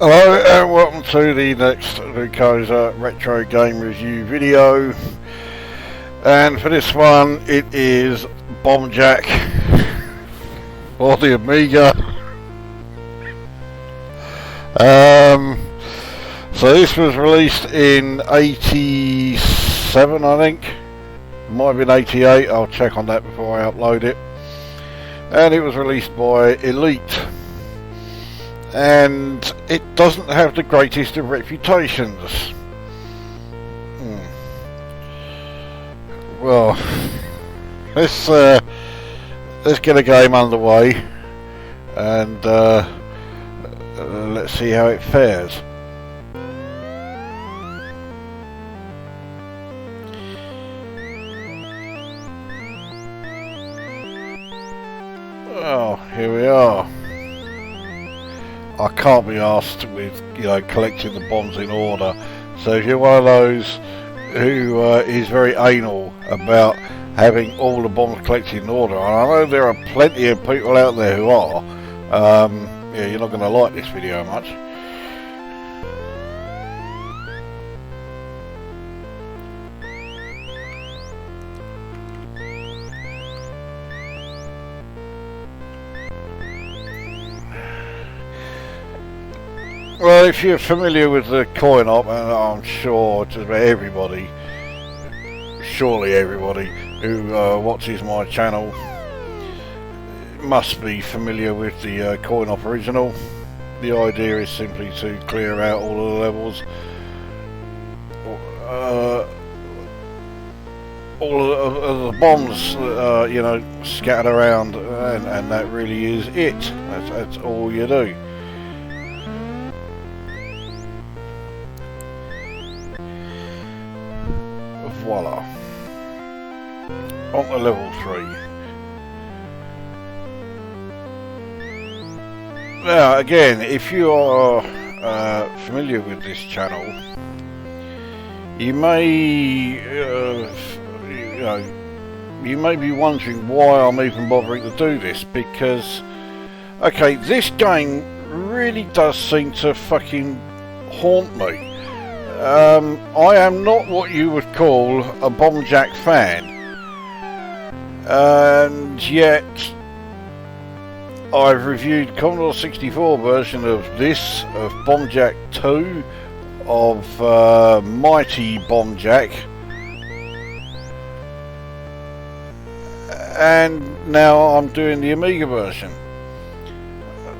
Hello and welcome to the next Lukozer retro game review video, and for this one it is Bomb Jack for the Amiga. So this was released in 87, I think. It might have been 88, I'll check on that before I upload it. And it was released by Elite. And it doesn't have the greatest of reputations. Well, let's get a game underway and let's see how it fares. Oh, here we are. I can't be asked with, collecting the bombs in order. So if you're one of those who is very anal about having all the bombs collected in order, and I know there are plenty of people out there who are, yeah, you're not going to like this video much. Well, if you're familiar with the coin op, and I'm sure just about everybody, surely everybody who watches my channel must be familiar with the coin op original. The idea is simply to clear out all of the levels, all of the bombs, scattered around, and that really is it. That's all you do. Voila. On to level 3. Now again, if you are familiar with this channel, you may you may be wondering why I'm even bothering to do this, because okay, this game really does seem to fucking haunt me. I am not what you would call a Bomb Jack fan, and yet I've reviewed Commodore 64 version of this, of Bomb Jack 2, of Mighty Bomb Jack, and now I'm doing the Amiga version.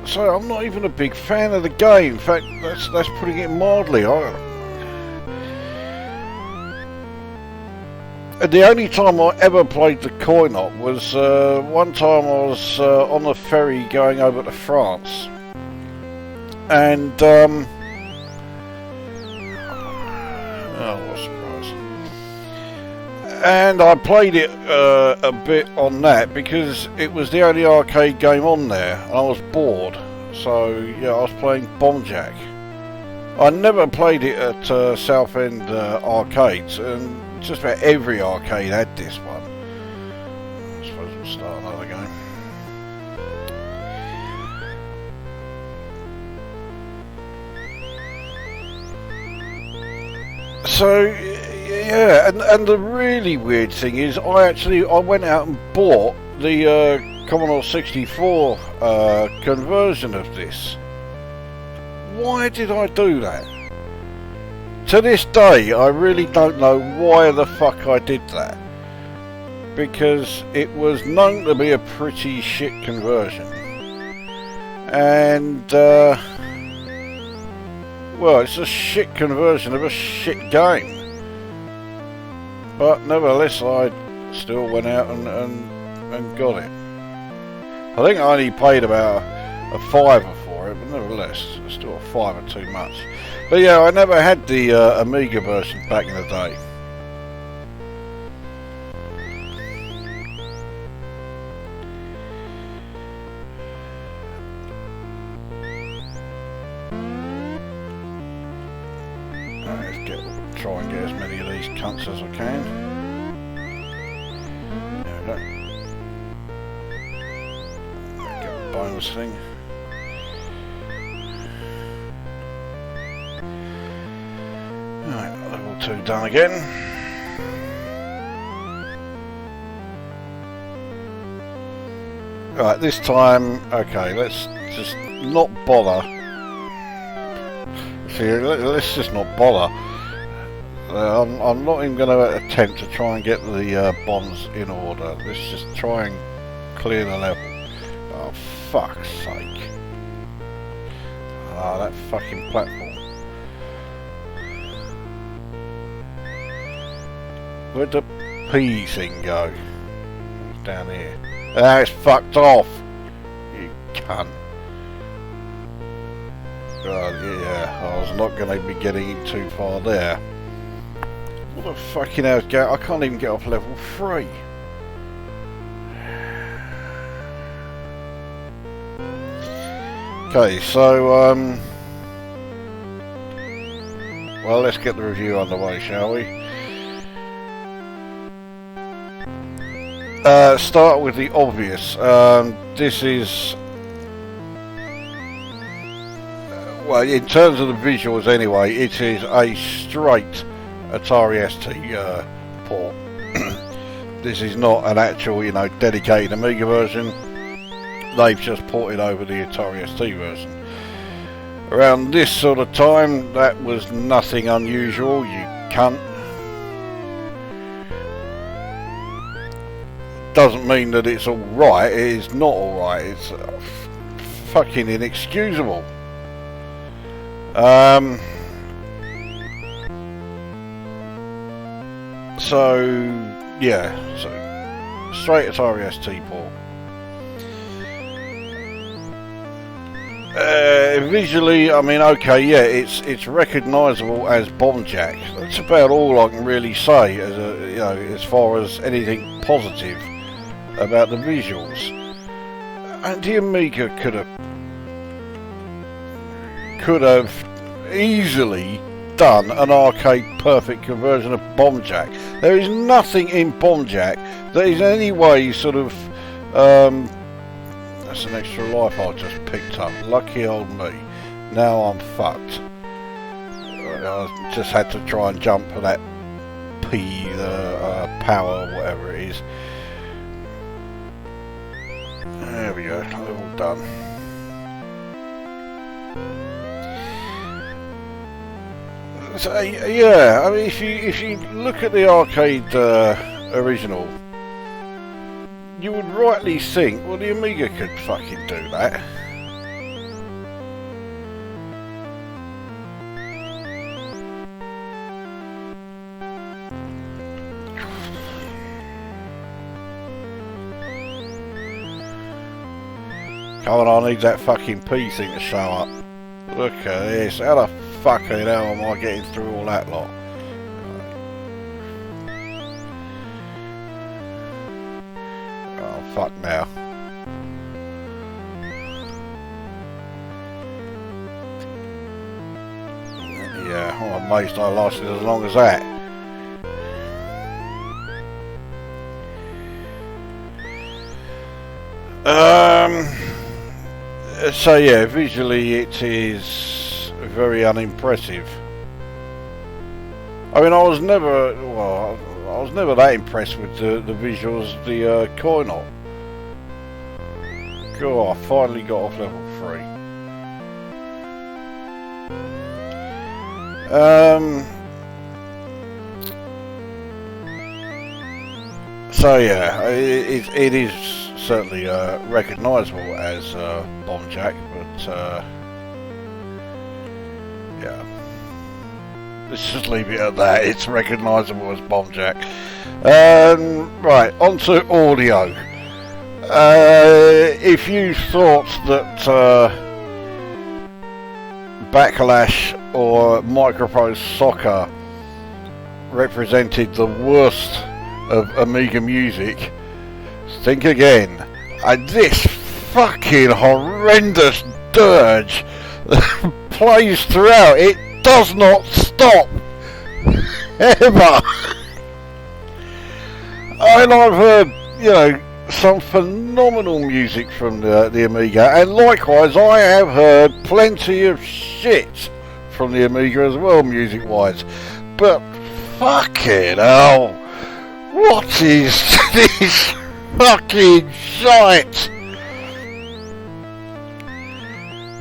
So I'm not even a big fan of the game. In fact, that's putting it mildly. The only time I ever played the coin op was one time I was on a ferry going over to France, and oh, what a surprise! And I played it a bit on that because it was the only arcade game on there, and I was bored. So yeah, I was playing Bomb Jack. I never played it at Southend arcades, and just about every arcade had this one. I suppose we'll start another game. So yeah, and the really weird thing is, I went out and bought the Commodore 64 conversion of this. Why did I do that? To this day, I really don't know why the fuck I did that, because it was known to be a pretty shit conversion, and well, it's a shit conversion of a shit game, but nevertheless I still went out and got it. I think I only paid about a £5 for it, but nevertheless, still a £5 too much. But yeah, I never had the Amiga version back in the day. Let's try and get as many of these cunts as I can. There we go. Get the bonus thing. level 2 done again. Right, this time, okay, let's just not bother. See, let's just not bother. I'm not even going to attempt to try and get the bombs in order. Let's just try and clear the level. Oh, fuck's sake. Ah, that fucking platform. Where'd the P thing go? It's down here. Ah, it's fucked off! You cunt. Yeah, I was not going to be getting in too far there. What the fucking hell's going on? I can't even get off level 3. Okay, so, well, let's get the review underway, shall we? Start with the obvious. This is, well, in terms of the visuals anyway, it is a straight Atari ST port. This is not an actual, you know, dedicated Amiga version. They've just ported over the Atari ST version. Around this sort of time, that was nothing unusual, you cunt. Doesn't mean that it's alright, it is not alright, it's fucking inexcusable. So, yeah, so straight Atari ST port. Visually, I mean, okay, yeah, it's recognisable as Bomb Jack. That's about all I can really say as a, you know, as far as anything positive about the visuals. And the Amiga could have easily done an arcade perfect conversion of Bomb Jack. There is nothing in Bomb Jack that is in any way sort of that's an extra life I just picked up. Lucky old me. Now I'm fucked. I just had to try and jump for that P, the power, whatever it is. There we go, level done. So, yeah, I mean, if you look at the arcade original, you would rightly think, well, the Amiga could fucking do that. Come on, I need that fucking P thing to show up. Look at this, how the fucking hell am I getting through all that lot? Oh, fuck now. Yeah, I'm amazed I lasted as long as that. So yeah, visually it is very unimpressive. I mean, I was never that impressed with the visuals of the coin-op. God, I finally got off level 3. So yeah, it is certainly recognisable as Bomb Jack, but yeah, let's just leave it at that. It's recognisable as Bomb Jack. Right, onto audio. If you thought that Backlash or Microprose Soccer represented the worst of Amiga music, think again. And this fucking horrendous dirge plays throughout. It does not stop ever. And I've heard, you know, some phenomenal music from the Amiga, and likewise I have heard plenty of shit from the Amiga as well, music wise, but Fucking hell! What is this fucking shite?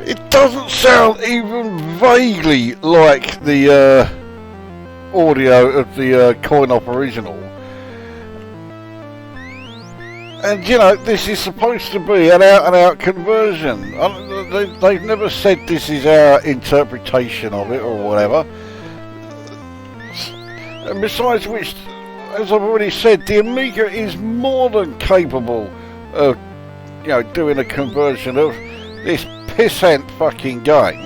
It doesn't sound even vaguely like the audio of the coin-op original. And you know, this is supposed to be an out-and-out conversion. They've never said this is our interpretation of it or whatever. And besides which, as I've already said, the Amiga is more than capable of, you know, doing a conversion of this pissant fucking game.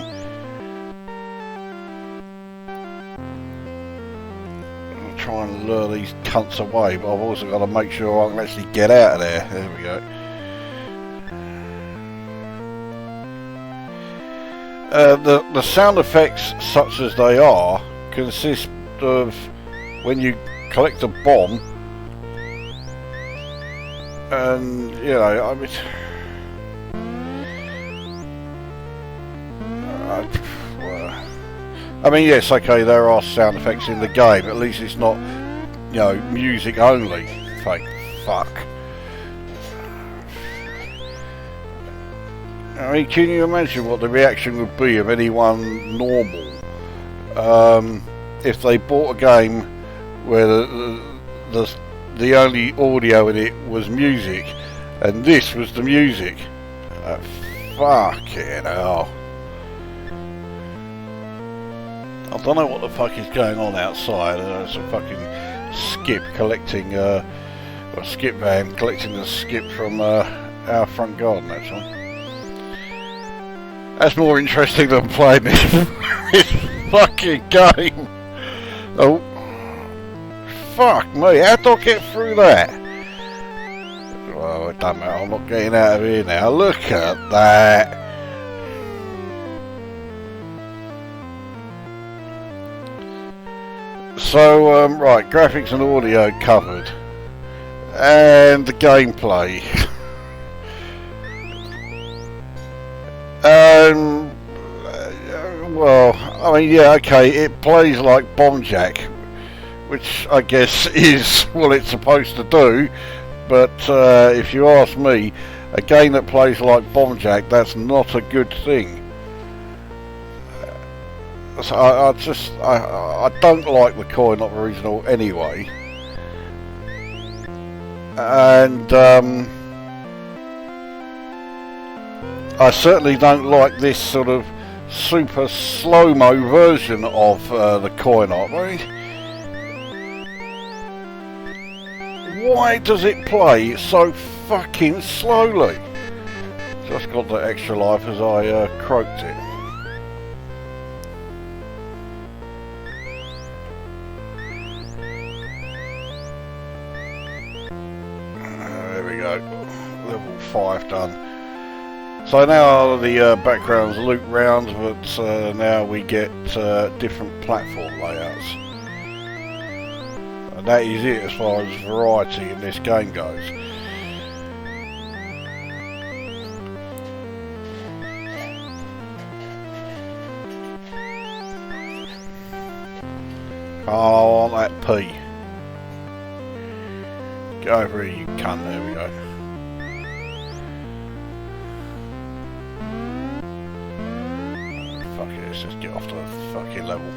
I'll try and lure these cunts away, but I've also got to make sure I can actually get out of there. There we go. The sound effects, such as they are, consist of when you collect a bomb, and you know, I mean, yes, okay, there are sound effects in the game. At least it's not, you know, music only. Thank fuck. I mean, can you imagine what the reaction would be of anyone normal if they bought a game where the only audio in it was music, and this was the music? Fucking hell. I don't know what the fuck is going on outside. There's a fucking skip collecting, a skip van collecting the skip from our front garden, actually. That's more interesting than playing this fucking game. Oh, fuck me, how do I get through that? Well, it don't matter, I'm not getting out of here now. Look at that. So, right, graphics and audio covered. And the gameplay. Well, I mean, yeah, okay, it plays like Bomb Jack, which I guess is what it's supposed to do, but if you ask me, a game that plays like Bomb Jack, that's not a good thing. So I don't like the coin-op original anyway, and I certainly don't like this sort of super slow-mo version of the coin-op. I mean, why does it play so fucking slowly? Just got the extra life as I croaked it. There we go, level 5 done. So now the backgrounds loop round, but now we get different platform layouts. And that is it as far as variety in this game goes. Oh, that P. Get over here, you cunt. There we go. Fuck it, let's just get off to the fucking level.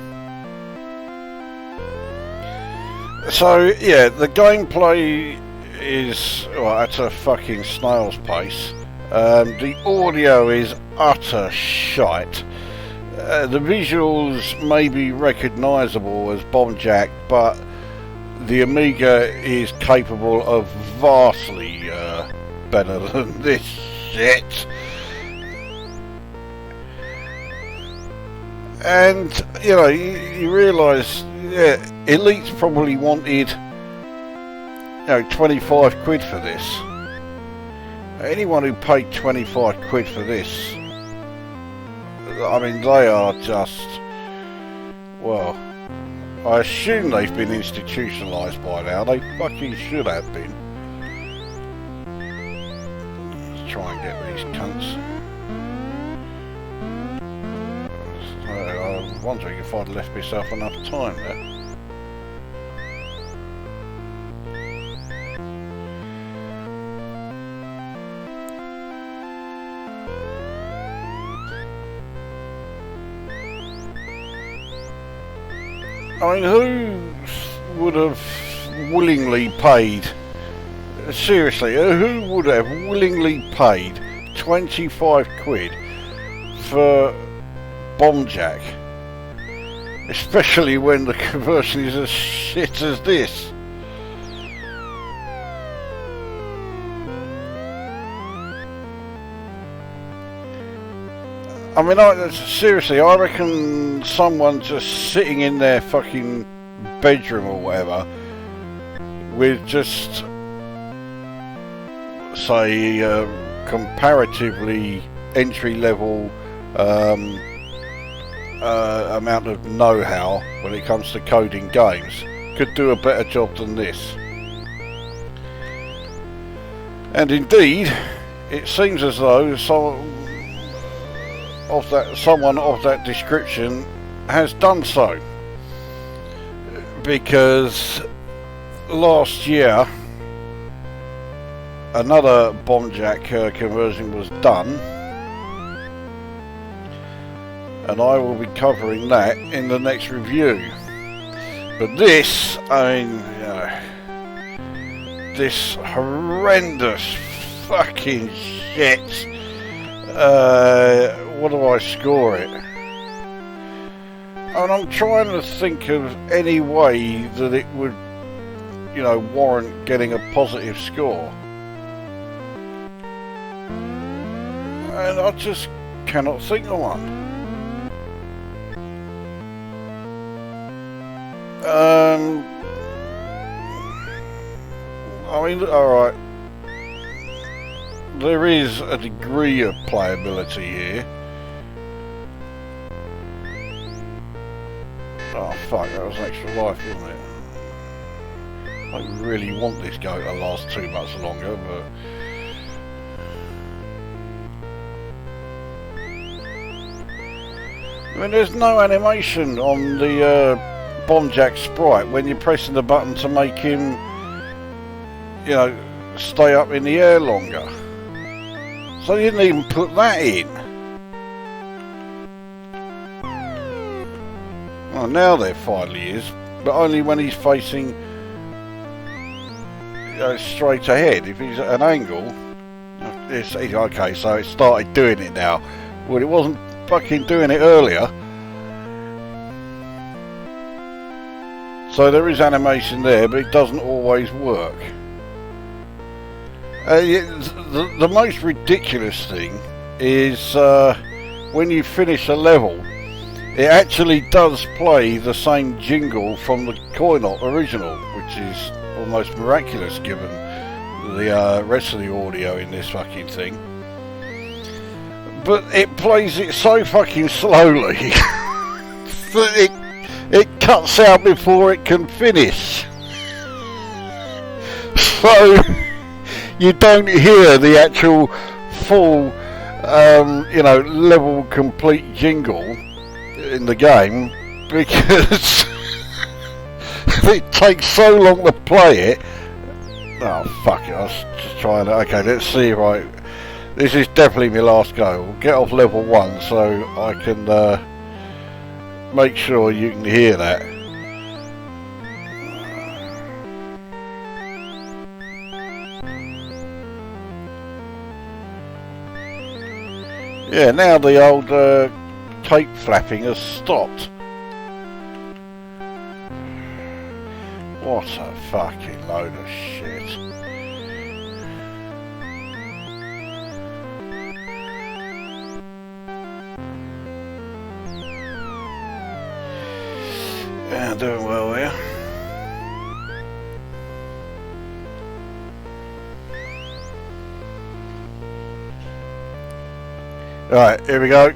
So, yeah, the gameplay is at a fucking snail's pace. The audio is utter shite. The visuals may be recognisable as Bomb Jack, but the Amiga is capable of vastly better than this shit. And, you know, you realise, yeah, Elite's probably wanted, you know, 25 quid for this. Anyone who paid 25 quid for this, I mean, they are just, well, I assume they've been institutionalised by now. They fucking should have been. Let's try and get these cunts. I was wondering if I'd left myself enough time there. I mean, who would have willingly paid, seriously, who would have willingly paid 25 quid for Bomb Jack? Especially when the conversion is as shit as this. I mean, seriously, I reckon someone just sitting in their fucking bedroom or whatever with just, say, comparatively entry-level amount of know-how when it comes to coding games could do a better job than this. And indeed, it seems as though someone of that description has done so, because last year another Bomb Jack conversion was done, and I will be covering that in the next review. But this, I mean, this horrendous fucking shit, what do I score it? And I'm trying to think of any way that it would, you know, warrant getting a positive score. And I just cannot think of one. I mean, alright. There is a degree of playability here. Oh fuck, that was an extra life, wasn't it? I really want this go to last too much longer, but... I mean, there's no animation on the Bomb Jack sprite when you're pressing the button to make him, you know, stay up in the air longer. So you didn't even put that in. Well, now there finally is, but only when he's facing, you know, straight ahead. If he's at an angle, it's okay. So it started doing it now. Well, it wasn't fucking doing it earlier. So there is animation there, but it doesn't always work. The most ridiculous thing is when you finish a level, it actually does play the same jingle from the coin-op original, which is almost miraculous given the rest of the audio in this fucking thing. But it plays it so fucking slowly that it cuts out before it can finish. So you don't hear the actual full, you know, level complete jingle in the game because it takes so long to play it. Oh fuck it, I was just trying to, okay, let's see, right, this is definitely my last go. We'll get off level 1 so I can make sure you can hear that. Yeah, now the old tape flapping has stopped. What a fucking load of shit. Yeah, doing well here. Right, here we go.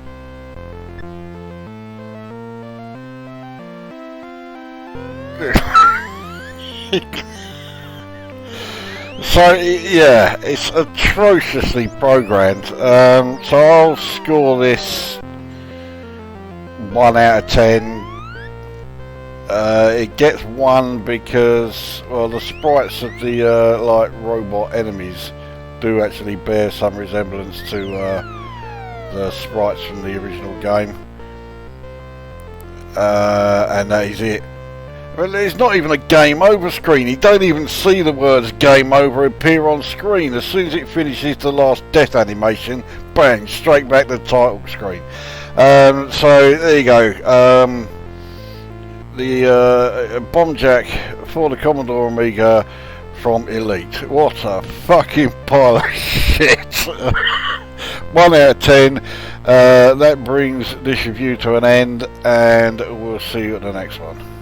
So yeah, it's atrociously programmed. So I'll score this 1 out of 10. It gets 1 because, well, the sprites of the like robot enemies do actually bear some resemblance to the sprites from the original game, and that is it. Well, there's not even a game over screen. You don't even see the words game over appear on screen. As soon as it finishes the last death animation, bang, straight back to the title screen. So there you go. The bomb jack for the Commodore Amiga from Elite. What a fucking pile of shit. 1 out of 10. That brings this review to an end, and we'll see you at the next one.